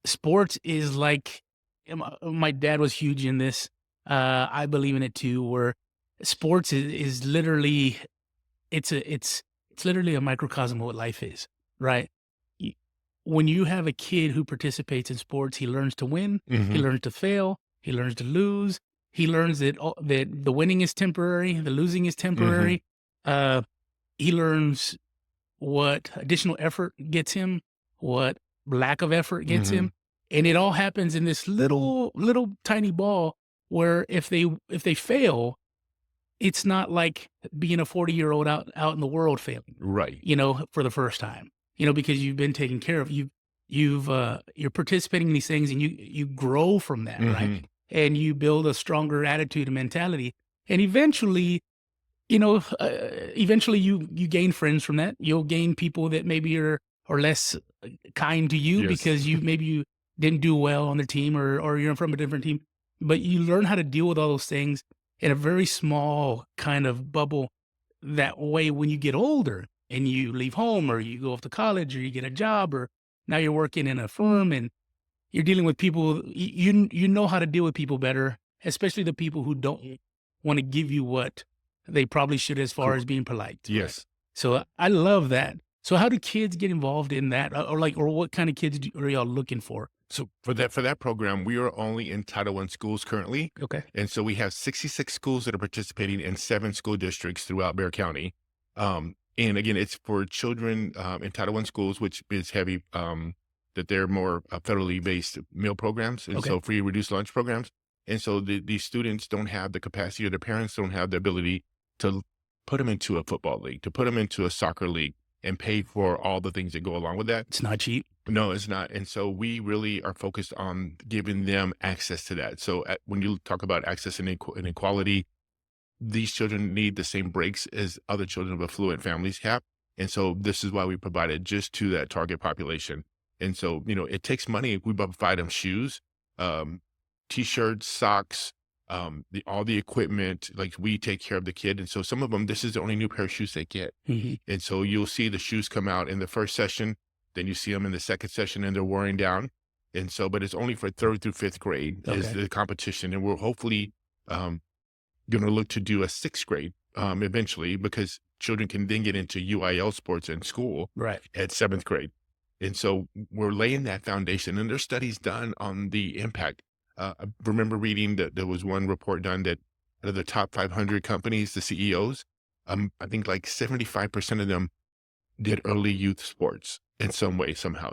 sports is like, my dad was huge in this. I believe in it too, where sports is literally, it's literally a microcosm of what life is, right? Y- When you have a kid who participates in sports, he learns to win, he Mhm, learns to fail, he learns to lose, he learns that the winning is temporary, the losing is mhm, temporary. Uh, he learns what additional effort gets him, what lack of effort gets mhm. him, and it all happens in this little tiny ball where if they fail, it's not like being a 40-year-old out in the world failing, Right. for the first time, because you've been taken care of. You're participating in these things and you grow from that, right? Mhm. And you build a stronger attitude and mentality. And eventually you gain friends from that. You'll gain people that maybe are less kind to you Yes. because you didn't do well on the team, or you're from a different team. But you learn how to deal with all those things in a very small kind of bubble. That way, when you get older and you leave home or you go off to college or you get a job or now you're working in a firm and you're dealing with people, you know how to deal with people better, especially the people who don't want to give you what they probably should as far Cool. as being polite, right? Yes. So I love that. So how do kids get involved in that, or what kind of kids are y'all looking for? So for that program, we are only in Title I schools currently, Okay, and so we have 66 schools that are participating in 7 school districts throughout Bexar County. And again, it's for children in Title I schools, which is heavy, that they're more federally based meal programs, and okay, so free reduced lunch programs. And so these students don't have the capacity, or their parents don't have the ability to put them into a football league, to put them into a soccer league, and pay for all the things that go along with that. it's not cheap. No, it's not. And so we really are focused on giving them access to that. So when you talk about access and equality, these children need the same breaks as other children of affluent families have. And so this is why we provide it just to that target population. And so, it takes money. We provide them shoes, um, t-shirts, socks, all the equipment, like we take care of the kid. And so some of them, this is the only new pair of shoes they get. Mhm. And so you'll see the shoes come out in the first session, then you see them in the second session and they're wearing down. And so, but it's only for third through fifth grade is Okay, the competition. And we're hopefully um, going to look to do a sixth grade eventually, because children can then get into UIL sports in school right. at seventh grade. And so we're laying that foundation, and there's studies done on the impact. I remember reading that there was one report done that out of the top 500 companies, the CEOs, I think like 75% of them did early youth sports in some way, somehow.